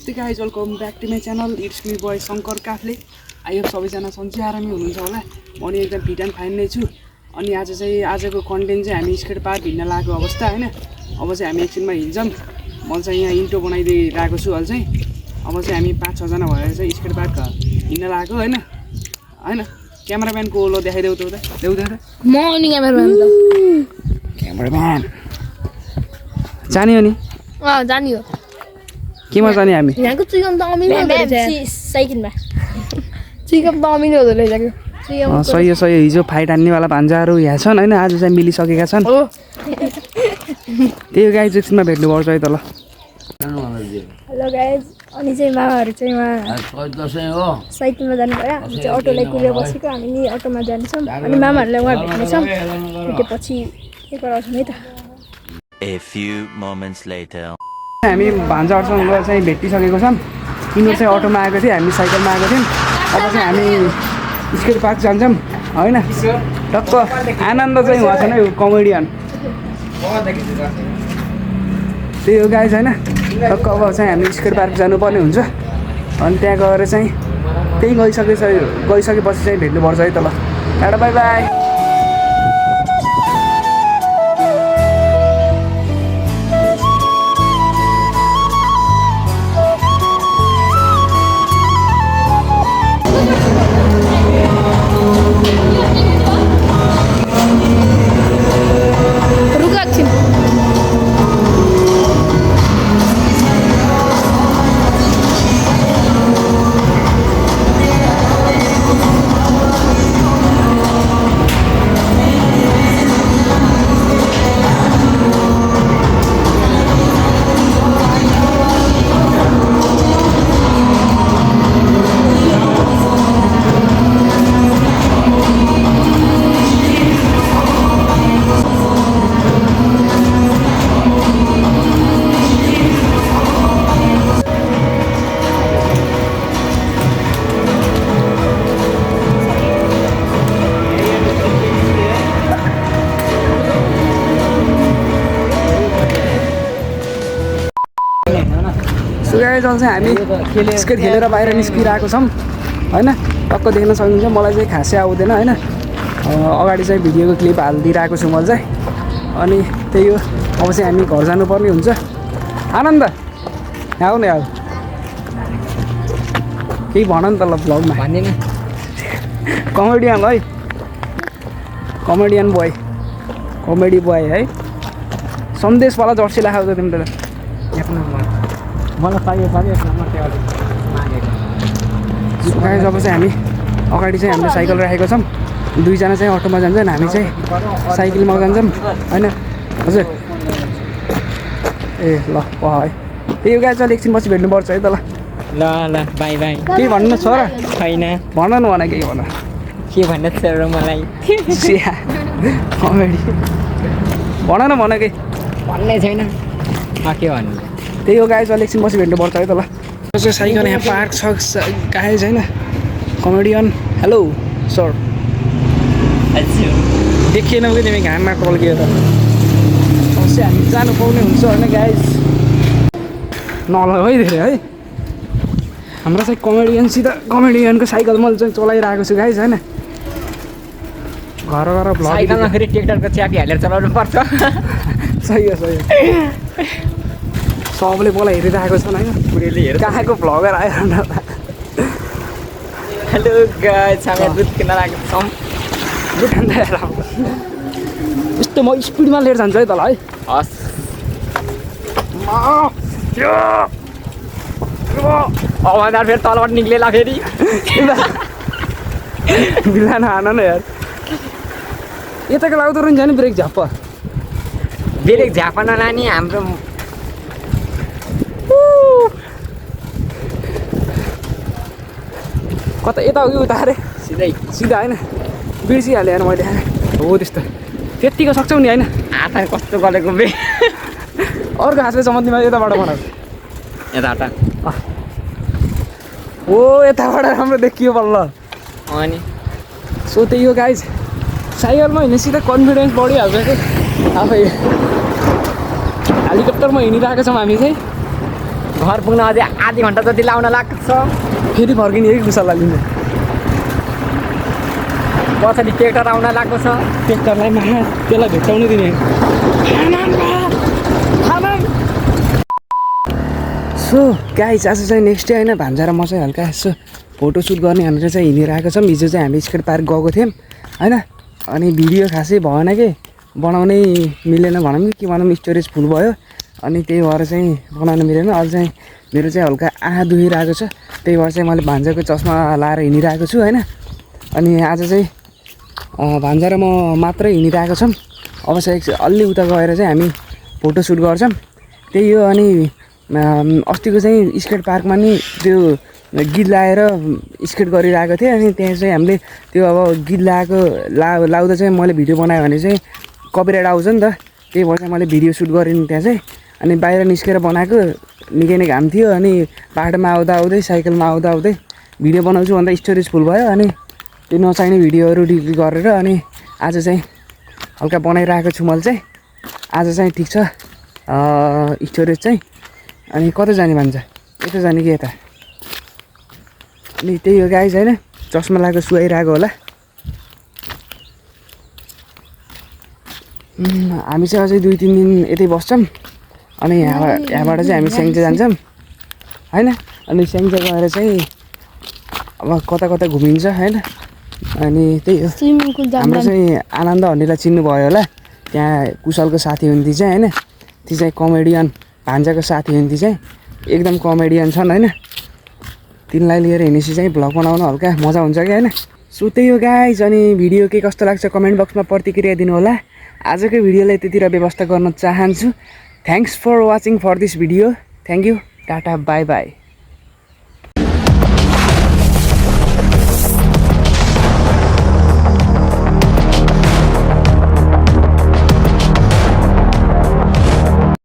नमस्ते guys welcome back to my channel it's me boy Shankar Kafle. आयो सबैजना सन्चै आरामै हुनुहुन्छ होला। म नि एकदम फिट एन्ड फाइन नै छु। अनि आजको कन्टेन्ट चाहिँ हामी स्केट पार्क हिँड्न लागेको अवस्था होइन। अब चाहिँ हामी एकछिनमा हिँड्छौँ। म चाहिँ यहाँ इन्टो बनाइदिइरहेको छु अहिले चाहिँ। अब चाहिँ हामी 5-6 जना भएर चाहिँ स्केट पार्क हिँड्न लागेको होइन। क्यामेराम्यानको ओलो देखाइदेऊ त उता देऊ त म अनि क्यामेराम्यान त क्यामेराम्यान जाने हो नि जानी हो केमा जाने हामी यहाँको चिकन त अमिलो हुँदो रहेछ साइकलमा चिकन त अमिलो हुँदो रहेछ सही हो हिजो फाइट हान्नेवाला भान्जाहरू यहाँ छन् होइन आज चाहिँ मिलिसकेका छन् त्यही गाइज एकछिनमा भेट्नुपर्छ है त ल। हेलो गाइज अनि चाहिँ मामाहरू चाहिँ उहाँ साइकलमा जानु भयो हामी चाहिँ अटोलाई कुरेर बसेको हामी नि अटोमा जान्छौँ अनि मामाहरूलाई उहाँ भेट्नेछौँ भेटेपछि के गराउँछौँ है त। A few moments later. हामी भान्जाहरूसँग गएर चाहिँ भेटिसकेको छौँ। यिनीहरू चाहिँ अटोमा आएको थियो हामी साइकलमा आएको थियौँ। अब चाहिँ हामी स्केट पार्क जान्छौँ होइन। टक्क आनन्द चाहिँ उहाँ छैन कमेडियन त्यही हो गाइज होइन। टक्क अब चाहिँ हामी स्केट पार्क जानुपर्ने हुन्छ अनि त्यहाँ गएर चाहिँ त्यही गइसकेपछि चाहिँ भेट्नुपर्छ है त ल। Tata bye by. चाहिँ हामी स्केट खेलेर बाहिर निस्किरहेको छौँ होइन। टक्क देख्न सक्नुहुन्छ मलाई चाहिँ खासै आउँदैन होइन। अगाडि चाहिँ भिडियोको क्लिप हालिदिइरहेको छु मैले चाहिँ। अनि त्यही हो अब चाहिँ हामी घर जानुपर्ने हुन्छ। आनन्द आऊ न आऊ केही भन नि त ल भ्लगमा भन्दैन कमेडियन है कमेडियन बोय कमेडी बोय है। सन्देशवाला जर्सी लगाएको तिमी त मलाई चाहियो जब चाहिँ हामी अगाडि चाहिँ हामीले साइकल राखेको छौँ। दुईजना चाहिँ अटोमा जान्छन् हामी चाहिँ साइकलमा जान्छौँ होइन हजुर। ए ल है त्यही हो गाई चाहिँ एकछिन पछि भेट्नुपर्छ है त ल। ल बाई बाई। केही भन्नु छ र छैन भन न भन केही भन के भन्न छ र मलाई कमेडी भन न भन केही भन्ने छैन के भन्नु। त्यही हो गाइज अहिले एकछिन पछि भेट्नुपर्छ है त ल। साइकल यहाँ पार्क छ गाइज होइन। कमेडियन हेलो सर देखिएन कि तिमी घाममा टल्कियो त अवश्य हामी जानु पाउने हुन्छ होइन गाइज नल है धेरै है। हाम्रो चाहिँ कमेडियनको साइकल मैले चाहिँ चलाइरहेको छु गाइज होइन। घर घर भ्लग साइकलमा फेरि ट्र्याक्टरको च्यापी हालेर चलाउनु पर्छ। सही हो सबले बोला हेरिरहेको छन् होइन। पुरैले हेर कहाँको भ्लगर आएर हेलो गाइस हामी दुध किन्न लागेको छौँ। यस्तो म स्पिडमा लिएर जान्छु है त ल है। हस् अवधार फेरि तलबाट निक्लेला फेरि बिहान हान न यार यताको लाउँदो रहेछ नि ब्रेक झाप्प ब्रेक झापा नलाने हाम्रो कता यता हो कि उता अरे सिधा होइन बिर्सिहालेँ यार मैले हो त्यस्तो त्यत्तिको सक्छौ नि होइन। हात कस्तो गरेको बे अर्को हातले समात्नेमा यताबाट बनाएको यताबाट हो यताबाट राम्रो देखियो बल्ल अनि सो त्यही हो गाइज साइकलमा हिँड्ने सिधा कन्फिडेन्स बढिहाल्छ कि आफै हेलिकप्टरमा हिँडिरहेको छौँ हामी चाहिँ। घर पुग्न अझै आधी घन्टा जति लाउन लाग्छ फेरि फर्किने कि कुशललाई लिनु पछाडि ट्र्याक्टर आउन लागेको छ ट्र्याक्टरलाई माया त्यसलाई भेट्टाउनु दिने सो गाइज आज चाहिँ नेक्स्ट डे होइन भान्जा र म चाहिँ हल्का यसो फोटोसुट गर्ने भनेर चाहिँ हिँडेर आएको छौँ हिजो चाहिँ हामी स्केट पार्क गएको थियौँ होइन अनि भिडियो खासै भएन कि बनाउनै मिलेन भनौँ कि के भनौँ स्टोरेज फुल भयो अनि त्यही भएर चाहिँ बनाउन मिलेन अहिले चाहिँ मेरो चाहिँ हल्का आँखा दुखिरहेको छ त्यही भएर चाहिँ मैले भान्जाको चस्मा लाएर हिँडिरहेको छु होइन अनि आज चाहिँ भान्जा र म मात्रै हिँडिरहेको छौँ अब चाहिँ अलि उता गएर चाहिँ हामी फोटोसुट गर्छौँ त्यही हो अनि अस्तिको चाहिँ स्केट पार्कमा नि त्यो गीत लाएर स्केट गरिरहेको थिएँ अनि त्यहाँ चाहिँ हामीले त्यो अब गीत लाउँदा चाहिँ मैले भिडियो बनाएँ भने चाहिँ कपिराइट आउँछ नि त त्यही भएर चाहिँ मैले भिडियो सुट गरेँ नि त्यहाँ चाहिँ अनि बाहिर निस्केर बनाएको निकै नै घाम थियो अनि बाटोमा आउँदै साइकलमा आउँदै भिडियो बनाउँछु भन्दा स्टोरेज फुल भयो अनि त्यो नचाहिने भिडियोहरू डिलिट गरेर अनि आज चाहिँ हल्का बनाइरहेको छु मैले चाहिँ आज चाहिँ ठिक छ स्टोरेज चाहिँ अनि कता जाने भन्छ यता जाने कि यता अनि त्यही हो गाइज होइन चस्मा लगाएको सुहाइरहेको होला हामी चाहिँ अझै 2-3 दिन यतै बस्छौँ अनि यहाँबाट चाहिँ हामी स्याङ्जा जान्छौँ होइन अनि स्याङ्जा गएर चाहिँ अब कता कता घुमिन्छ होइन अनि त्यही हो हाम्रो चाहिँ आनन्द भन्नेलाई चिन्नुभयो होला त्यहाँ कुशलको साथी हुन्थी चाहिँ होइन ती चाहिँ कमेडियन भान्जाको साथी हुन्थी चाहिँ एकदम कमेडियन छन् होइन तिनलाई लिएर हिँडेपछि चाहिँ भ्लग बनाउन हल्का मजा हुन्छ क्या होइन सो त्यही हो गाइज अनि भिडियो के कस्तो लाग्छ कमेन्ट बक्समा प्रतिक्रिया दिनु होला आजको भिडियोलाई त्यतिर व्यवस्था गर्न चाहन्छु thanks for watching for this video thank you tata bye by